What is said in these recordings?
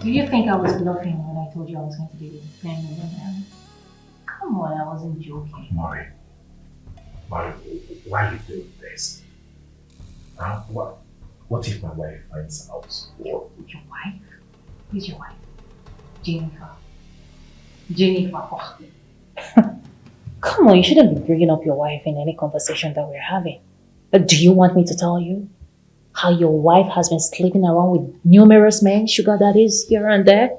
Do you think I was bluffing when I told you I was going to be playing with him? Come on, I wasn't joking. Maury, why are you doing this? Huh? What if my wife finds out? Your wife? Who's your wife? Jennifer. Jennifer. Oh. Come on, you shouldn't be bringing up your wife in any conversation that we're having. Do you want me to tell you how your wife has been sleeping around with numerous men, sugar daddies here and there?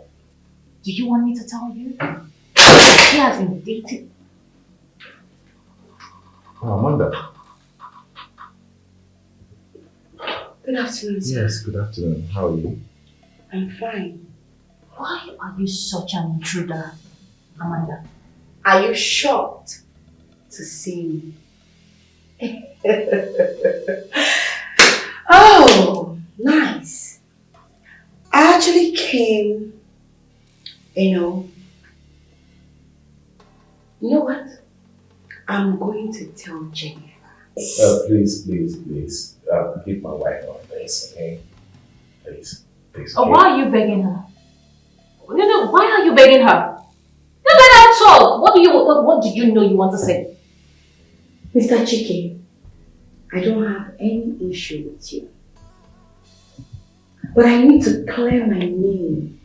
Do you want me to tell you? She has been dating. Oh, Amanda. Good afternoon, sir. Yes, good afternoon. How are you? I'm fine. Why are you such an intruder, Amanda? Are you shocked to see me? Oh, nice. I actually came, you know what? I'm going to tell Jennifer. Please. Keep my wife on this, okay? Please. Okay? Oh, why are you begging her? No, why are you begging her? No, that's all. What do you know you want to say? Mr. Chike, I don't have any issue with you. But I need to clear my name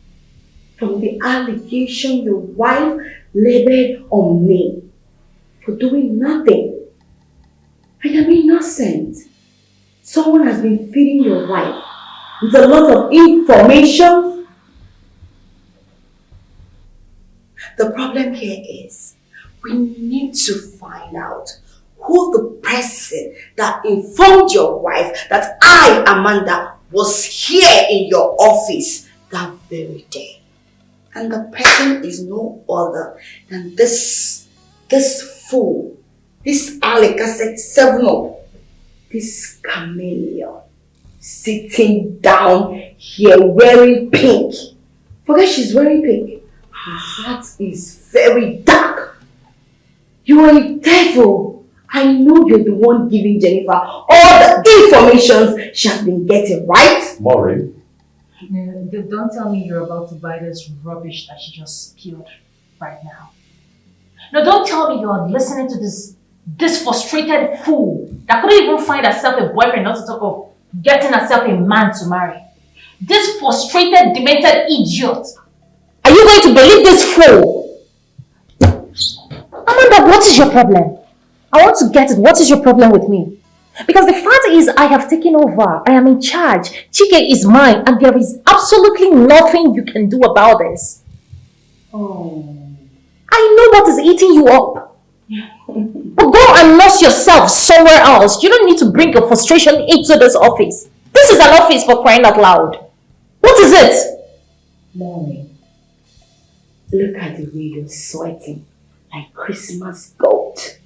from the allegation your wife labeled on me for doing nothing. I am innocent. Someone has been feeding your wife with a lot of information. The problem here is we need to find out who the person that informed your wife that I, Amanda, was here in your office that very day. And the person is no other than this fool, this Alec, 7 this chameleon, sitting down here wearing pink. Forget she's wearing pink. Her heart is very dark. You are a devil. I know you're the one giving Jennifer all the information she has been getting, right? Maureen? Don't tell me you're about to buy this rubbish that she just spilled right now. No, don't tell me you're listening to this frustrated fool that couldn't even find herself a boyfriend, not to talk of getting herself a man to marry. This frustrated, demented idiot. Are you going to believe this fool? Amanda, what is your problem? I want to get it. What is your problem with me? Because the fact is, I have taken over. I am in charge. Chike is mine, and there is absolutely nothing you can do about this. Oh. I know what is eating you up. But go and nurse yourself somewhere else. You don't need to bring your frustration into this office. This is an office for crying out loud. What is it? Mommy, look at the way you're sweating like Christmas goat.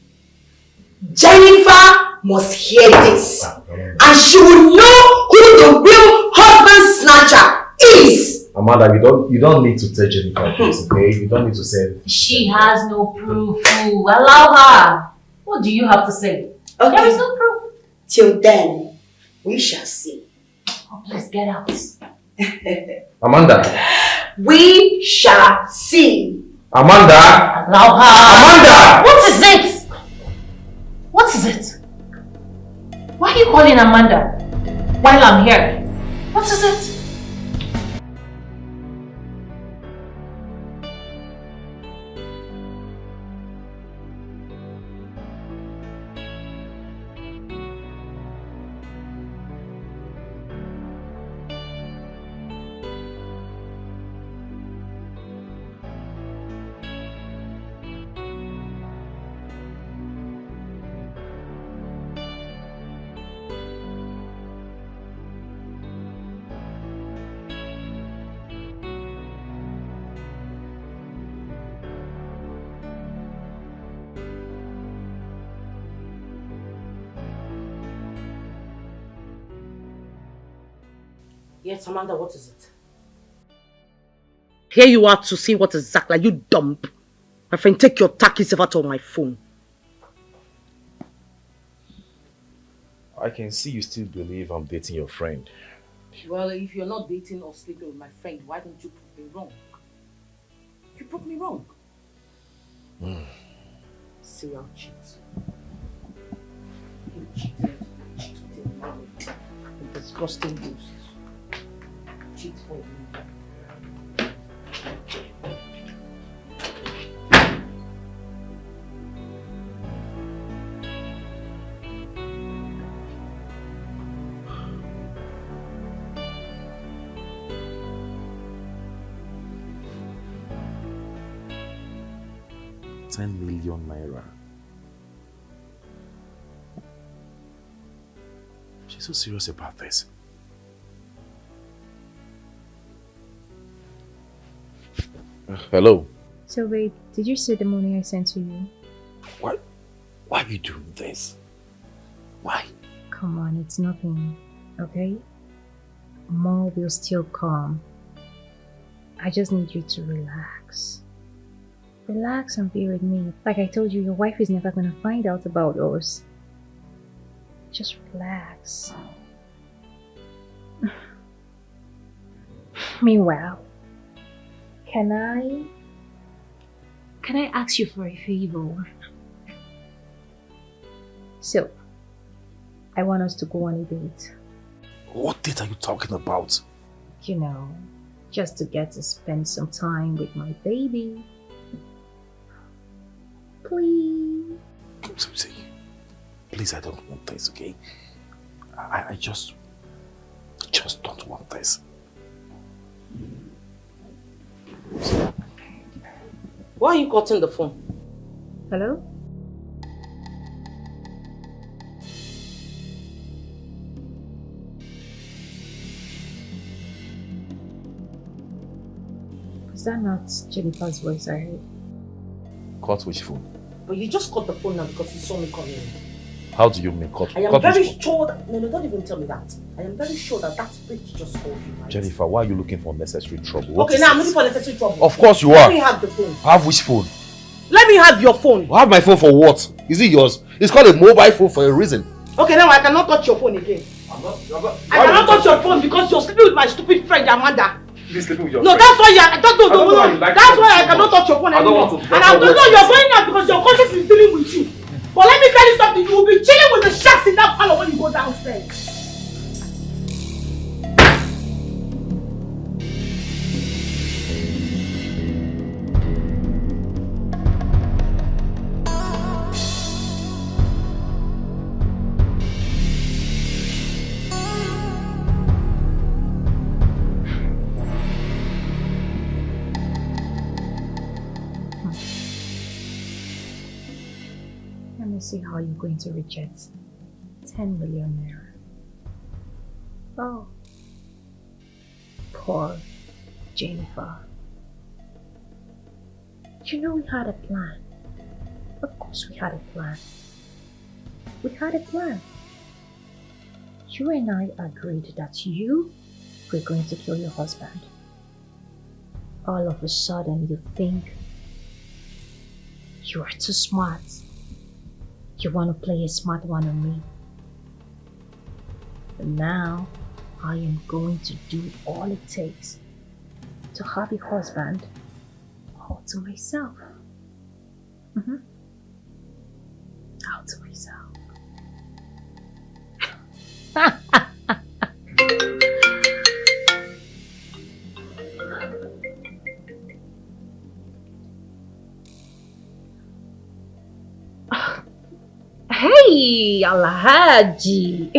Jennifer must hear this, and she will know who the real husband snatcher is. Amanda, you don't need to tell Jennifer this, okay? You don't need to say anything. She has no proof. Allow her. What do you have to say? Okay. There is no proof. Till then, we shall see. Oh, please get out. Amanda. We shall see. Amanda. Allow her. Amanda. What is it? What is it? Why are you calling Amanda while I'm here? What is it? Yes, Amanda, what is it? Here you are to see what exactly. You dump. My friend, take your tacky self out of my phone. I can see you still believe I'm dating your friend. Well, if you're not dating or sleeping with my friend, why don't you prove me wrong? You proved me wrong. Serial cheat. You cheated, married. A disgusting ghost. Cheat for you. ₦10 million. She's so serious about this. Hello. So babe, did you see the money I sent to you? Why are you doing this? Why? Come on, it's nothing, okay? More will still come. I just need you to relax. Relax and be with me. Like I told you, your wife is never gonna find out about us. Just relax. Meanwhile, can I ask you for a favor? So, I want us to go on a date. What date are you talking about? You know, just to get to spend some time with my baby. Please. Please, I don't want this, okay? I just don't want this. Why are you cutting the phone? Hello? Is that not Jennifer's voice I heard? Cut which phone? But you just cut the phone now because you saw me coming in. How do you mean cut? I am very sure that... No, don't even tell me that. I am very sure that bitch just called you, right? Jennifer, why are you looking for unnecessary trouble? Okay, now I'm looking for unnecessary trouble. Of course you are. Let me have the phone. Have which phone? Let me have your phone. Have my phone for what? Is it yours? It's called a mobile phone for a reason. Okay, now I cannot touch your phone again. I cannot touch your phone because you're sleeping with my stupid friend Amanda. You're sleeping with your friend? That's why I don't know. That's why I cannot touch your phone anymore. And I don't know you're going out because your conscience is dealing with you. But let me tell you something, you will be chilling with the sharks in that parlor when you go downstairs. See how you're going to reject 10 million naira. Oh, poor Jennifer. You know we had a plan. Of course we had a plan. We had a plan. You and I agreed that you were going to kill your husband. All of a sudden you think you are too smart. You want to play a smart one on me. But now, I am going to do all it takes to have a husband all to myself. All to myself. Hey, Alhaji.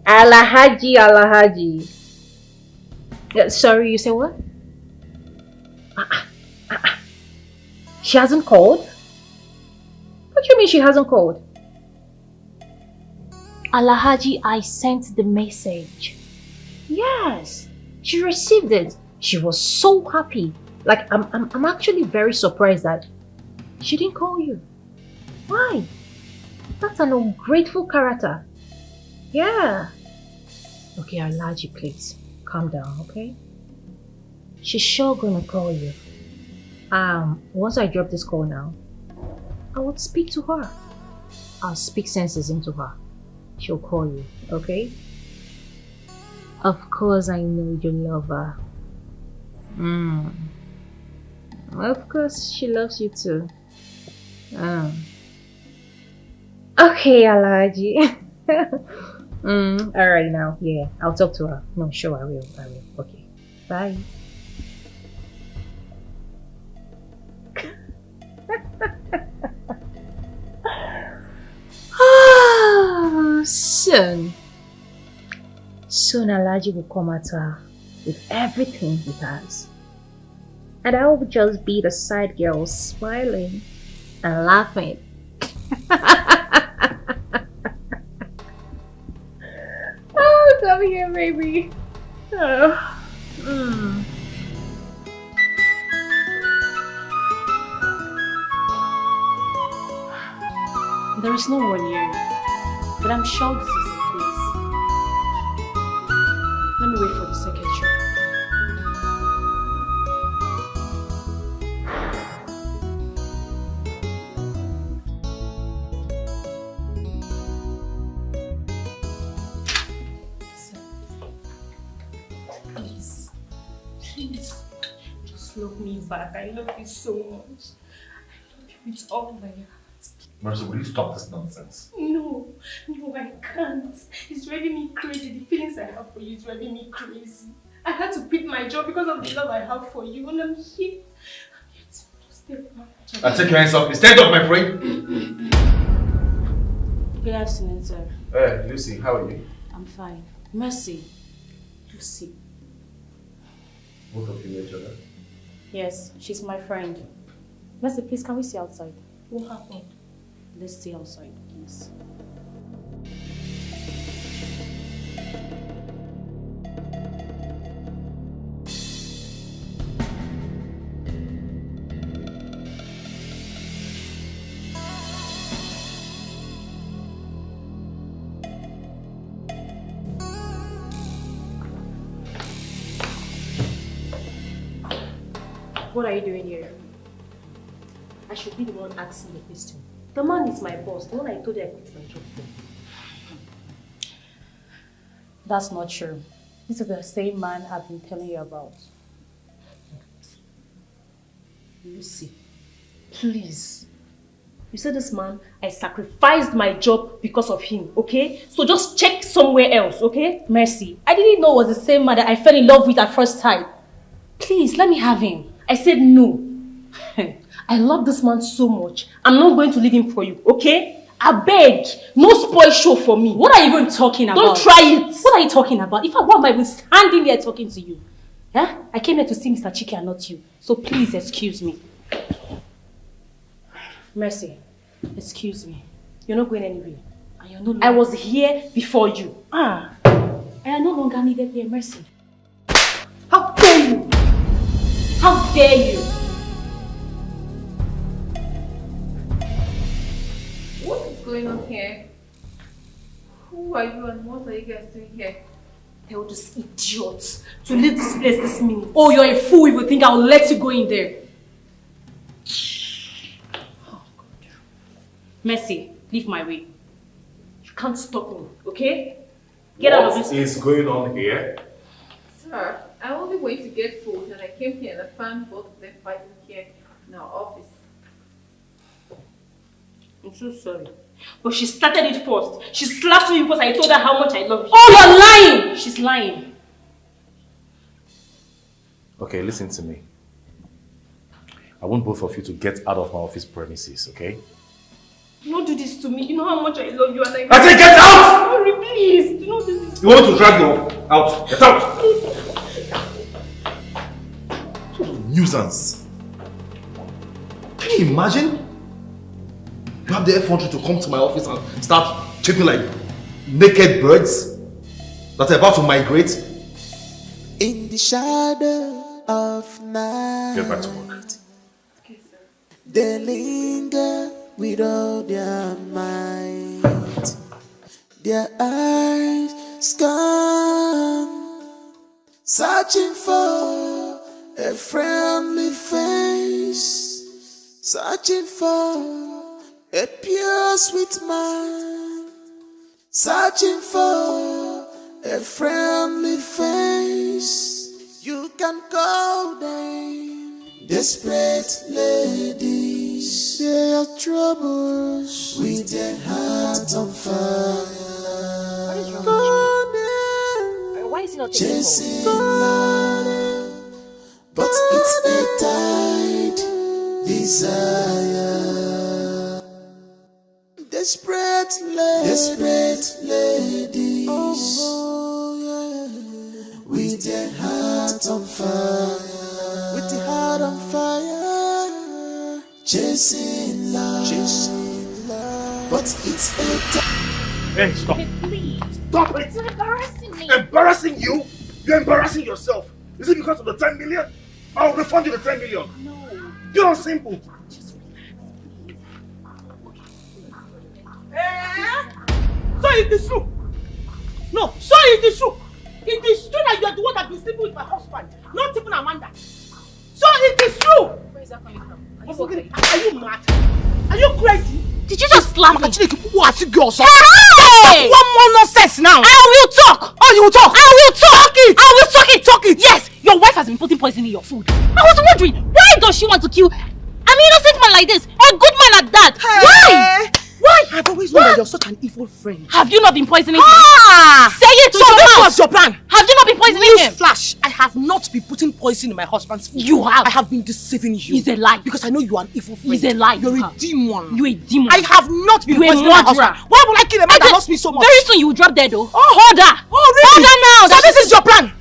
Alhaji. Sorry, you say what? She hasn't called? What do you mean she hasn't called? Alhaji, I sent the message. Yes, she received it. She was so happy. Like, I'm actually very surprised that she didn't call you. Why? That's an ungrateful character. Yeah. Okay, Alhaji, please. Calm down, okay? She's sure gonna call you. Once I drop this call now, I would speak to her. I'll speak senses into her. She'll call you, okay? Of course I know you love her. Of course she loves you too. Okay, Alaji. Alright now, yeah, I'll talk to her. No, sure, I will. Okay, bye. Soon Alaji will come at her with everything he has. And I will just be the side girl smiling and laughing. Oh, come here, baby. Oh. There is no one here, but I'm sure this is the place. Let me wait for the secretary. Please, just love me back. I love you so much. I love you with all my heart. Mercy, will you stop this nonsense? No, I can't. It's driving me crazy. The feelings I have for you is driving me crazy. I had to quit my job because of the love I have for you, and I'm here. Just step back. I'll take your hands off. Stand up, my friend. Good afternoon, sir. Hey, Lucy, how are you? I'm fine. Mercy. Lucy. Both of you know each other? Yes, she's my friend. Mercy, please, can we see outside? What happened? Let's stay outside, please. What are you doing here? I should be the one asking the question. The man is my boss, the one I told you I quit my job for. That's not true. This is the same man I've been telling you about. Lucy, please. You said this man, I sacrificed my job because of him, okay? So just check somewhere else, okay? Mercy, I didn't know it was the same man that I fell in love with at first sight. Please, let me have him. I said no. I love this man so much. I'm not going to leave him for you, okay? I beg. No spoil show for me. What are you even talking about? Don't try it. What are you talking about? If I want, I will standing here talking to you. Yeah? I came here to see Mr. Chike and not you. So please excuse me. Mercy, excuse me. You're not going anywhere. And you're no I was here before you. I am no longer needed here, Mercy. How dare you? How dare you? What is going on here? Who are you and what are you guys doing here? Tell this idiot to leave this place this minute. Oh, you're a fool if you think I'll let you go in there. Oh, God. Mercy, leave my way. You can't stop me, okay? Get out of this. What is going on here? Sir, I only went to get food and I came here and I found both of them fighting here in our office. I'm so sorry. But she started it first. She slapped me because I told her how much I love you. Oh, you're lying! She's lying. Okay, listen to me. I want both of you to get out of my office premises, okay? Don't do this to me. You know how much I love you and I said get out! Sorry, please. Do not do this. You want to drag me out? Get out! What a nuisance. Can you imagine? You have the effrontery to come to my office and start chirping like naked birds that are about to migrate. In the shadow of night, Get back to work. Okay, sir. they linger with all their might. Their eyes scan, searching for a friendly face, searching for a pure sweet mind, searching for a friendly face. You can call them desperate ladies. They are troubles with their heart on fire. What is wrong with you? Why is he not taking love, but it's a tight desire. Desperate ladies, oh, yeah. With their heart on fire, with the heart on fire, chasing love, but it's a Hey, stop! Please. Stop it! It's embarrassing me. Embarrassing you? You're embarrassing yourself. Is it because of the 10 million? I'll refund you the 10 million. No. You're simple. So it is true. No, so it is true. It is true that you are the one that been sleeping with my husband, not even Amanda. So it is true. Where is that coming from? Are you Okay. okay? Are you mad? Are you crazy? Did you just slap me? Actually, what girls? Hey! One more nonsense now. I will talk. Oh, you will talk. I will talk it. I will talk it. Talk it. Yes, your wife has been putting poison in your food. I was wondering, why does she want to kill an innocent man like this? A good man at that. Why? Why? I've always known that you're such an evil friend. Have you not been poisoning him? Say it to So your this mouth. was your plan. Have you not been poisoning him? Flash, I have not been putting poison in my husband's food. You have. I have been deceiving you. It's a lie. Because I know you are an evil friend. It's a lie. You're You a have. demon. You're a demon. I have not been You're a poisoning my murderer. husband. Why would I kill a man that loves me so much? Very soon you will drop dead though. Oh. Hold her. Oh, really? Hold her now. So this is your plan.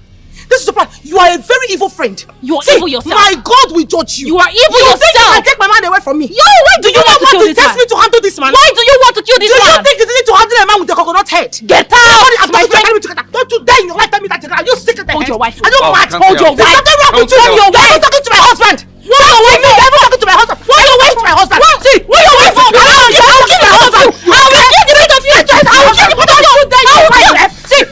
This is your plan. You are a very evil friend. You are See, evil yourself. My God will judge you. You are evil You think you yourself. can take my man away from me? Yo, why do you want to kill this test man? me to handle this man? Why do you want to kill this Do you man? think it's easy to handle a man with a coconut head? Get out! My friend. Don't you dare in your life tell me that together. Are you sick at the Hold head? your wife. Are you mad? Hold your There's wife. nothing wrong with you. Hold your wife. You're talking to my husband. Why your wife? You're never talking to my husband. Why your wife to my husband? See, why your wife? I will kill my husband. I will kill the both of you. I will kill the both of you. I will kill them. See.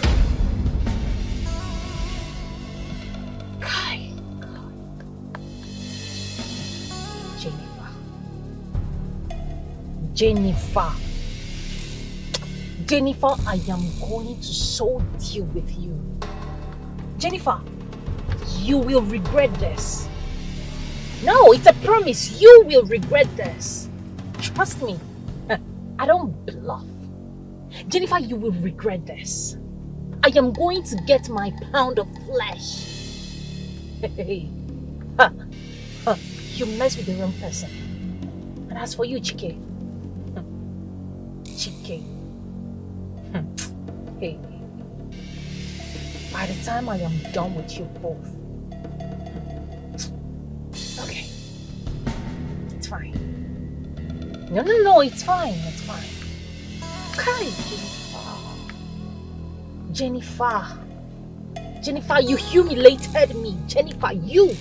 Jennifer, I am going to so deal with you. Jennifer, you will regret this. No, it's a promise. You will regret this. Trust me. I don't bluff. Jennifer, you will regret this. I am going to get my pound of flesh. Hey. You mess with the wrong person. And as for you, Chike. Chike. Hey. By the time I am done with you both. Okay. It's fine. No, it's fine. It's fine. Okay, Jennifer. Jennifer, you humiliated me. Jennifer, you.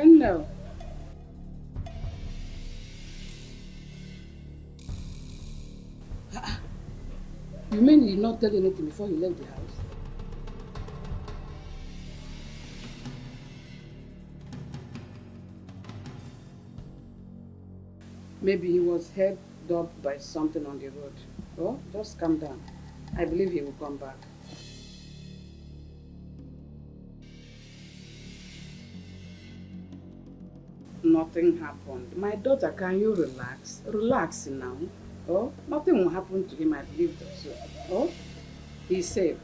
No. You mean you did not tell anything before you left the house? Maybe he was held up by something on the road. Oh, just calm down. I believe he will come back. Nothing happened. My daughter, can you relax? Relax now. Oh, nothing will happen to him, I believe that. So, oh, he's safe.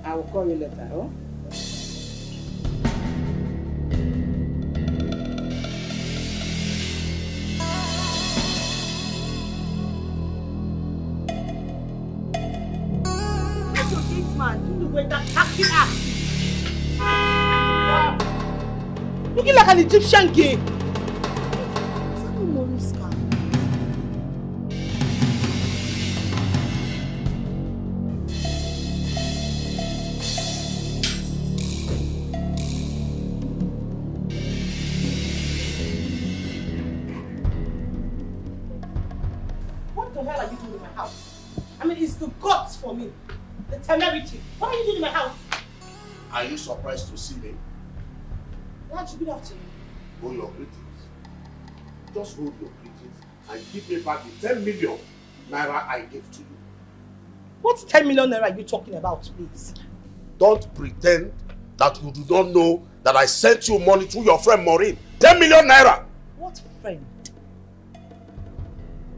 I will call you later, oh? Let your kids, man, do the way that acting ass. Looking like an Egyptian gay. What the hell are you doing in my house? I mean, it's the guts for me. The temerity. What are you doing in my house? Are you surprised to see me? Why should be that to you? Hold your greetings. Just hold your greetings and give me back the 10 million naira I gave to you. What 10 million naira are you talking about, please? Don't pretend that you do not know that I sent you money through your friend Maureen. 10 million naira! What friend?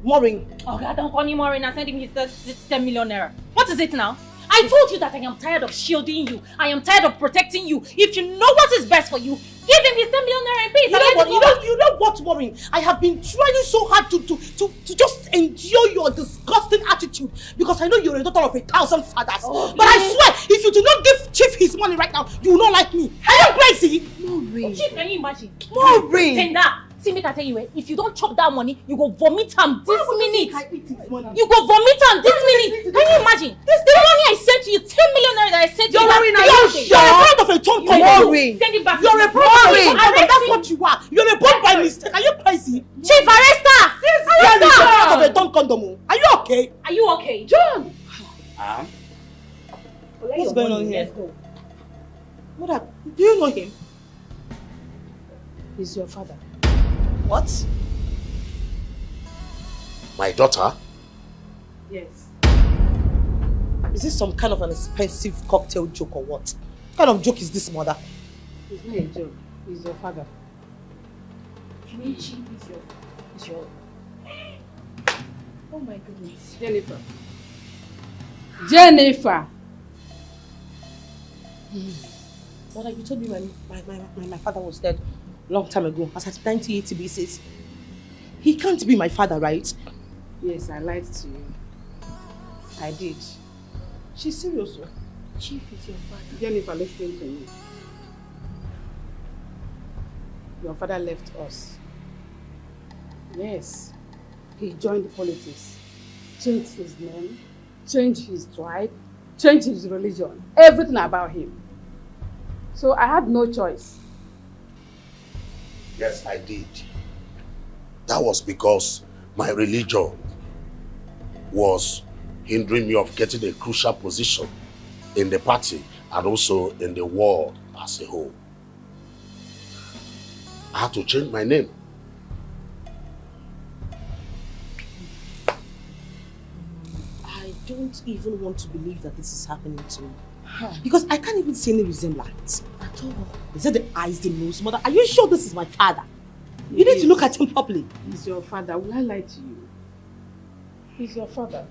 Maureen. Oh God, don't call me Maureen and send him his 10 million naira. What is it now? I told you that I am tired of shielding you. I am tired of protecting you. If you know what is best for you, give him his 10 million naira and pay it. You know what, Maureen? I have been trying so hard to just endure your disgusting attitude because I know you're a daughter of 1,000 fathers. Oh, but I swear, if you do not give Chief his money right now, you will not like me. Are you crazy? Maureen. Chief, can you imagine? Maureen. Tender. See, make I tell you, if you don't chop that money, you go vomit him this minute. You go vomit him this minute. Can you imagine? The money I sent to you, 10 million naira that I sent to you. Maureen, you're a part of a Tonto. Maureen. Send it back. You're a part of a Tonto. That's what you are. You're a part by mistake. Are you crazy? Chief, arrest her. You're a part of a Tonto. Are you okay? Are you okay? John. What's going on here? Let's go. Mother, do you know him? He's your father. What? My daughter? Yes. Is this some kind of an expensive cocktail joke or what? What kind of joke is this, mother? It's not a joke. He's your father. Chief is your... Oh my goodness. Jennifer. Jennifer! Mother, you told me my father was dead long time ago, as at 1980 basis. He can't be my father, right? Yes, I lied to you. I did. She's serious, sir. Chief is your father. Jennifer, listen to me. Your father left us. Yes. He joined politics. Changed his name, changed his tribe, changed his religion. Everything about him. So I had no choice. Yes, I did. That was because my religion was hindering me of getting a crucial position in the party and also in the world as a whole. I had to change my name. I don't even want to believe that this is happening to me. Because I can't even see any resemblance at all. Is it the eyes, the nose? Mother, are you sure this is my father? You need to look at him properly. He's your father. Will I lie to you? He's your father.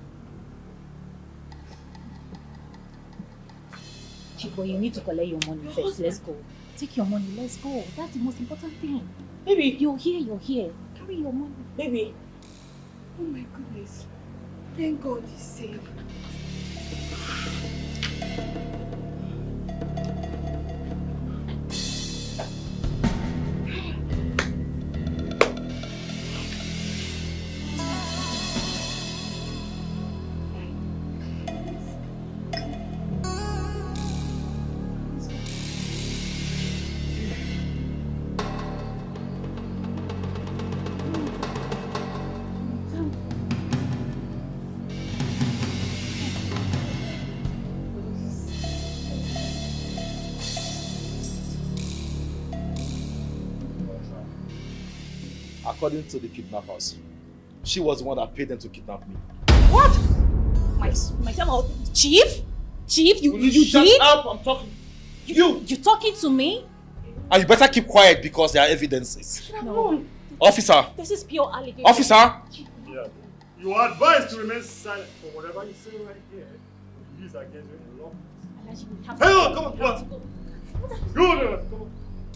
Chico, you need to collect your money first. Let's go. Take your money. Let's go. That's the most important thing. Baby. You're here. Carry your money. Baby. Oh my goodness. Thank God he's safe. According to the kidnappers, she was the one that paid them to kidnap me. What? Yes. Myself? Chief? Chief, you shut did? up, I'm talking. You talking to me? And you better keep quiet because there are evidences. No. Officer. This is pure allegation. Officer. Chief. Yeah. You are advised to remain silent. For whatever you say right here will be used against you in law. Hello, come on, come on. Good, come on.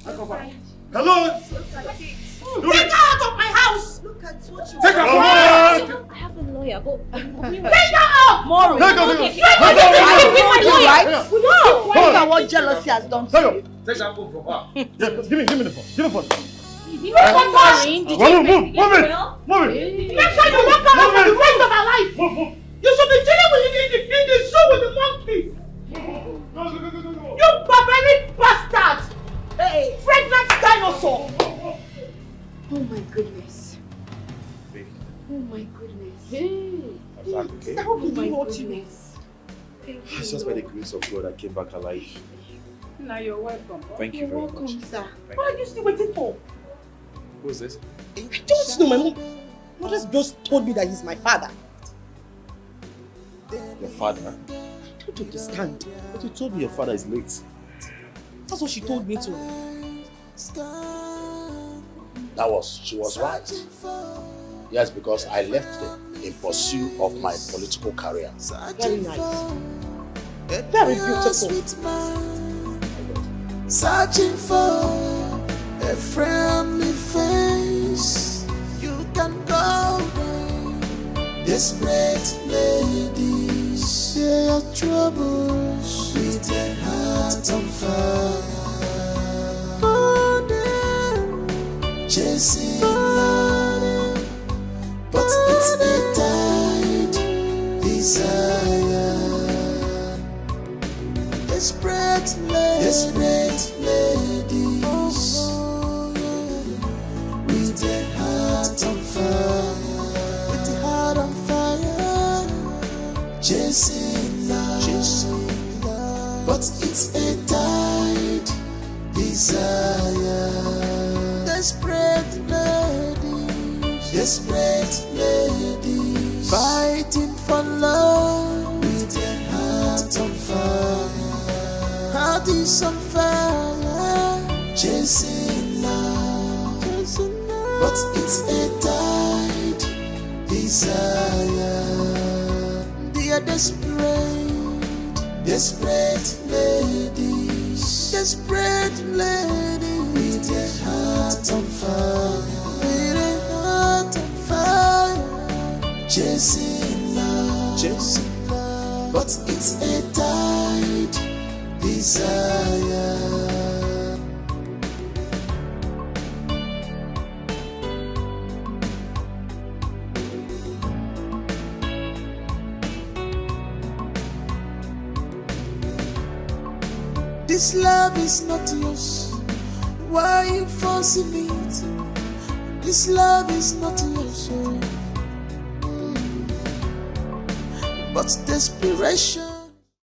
I come back. Hello. Take her out of my house. Look at what you Take her out. I have a lawyer, but... Take her out. Moro. Take her. Okay. right? Look at what jealousy has done to you. Take that phone from her. Yeah, give me the phone. Give me the phone. You know what, Maureen? Did you Move it. Move it. Make sure you lock her up for the rest of her life. Move. You should be dealing with in the zoo with the monkeys. Go. You barbaric bastard! Hey, pregnant dinosaur! Oh my goodness. Oh my goodness. Okay. How could you naughtiness? It's just by the grace of God I came back alive. Now you're welcome. Thank you very Welcome, much. sir. What are you still waiting for? Who is this? I don't know, my mother just told me that he's my father. Your father? I don't understand. But you told me your father is late. That's what she told me to. She was right. Yes, because I left them in pursuit of my political career. Very nice. Very beautiful. Searching for a friendly face. You can go there. Desperate ladies, share your troubles with their heart on fire. Chasing love, but it's a tight desire. Desperate ladies, with their heart on fire, with their heart on fire. Chasing love, but it's a tight desire. Desperate ladies, fighting for love with their heart on fire. Heart is on fire, chasing love, but it's a tight desire. They are desperate ladies, with their heart on fire. Chasing love, but it's a tight desire. This love is not yours. Why are you forcing it? This love is not yours. But desperation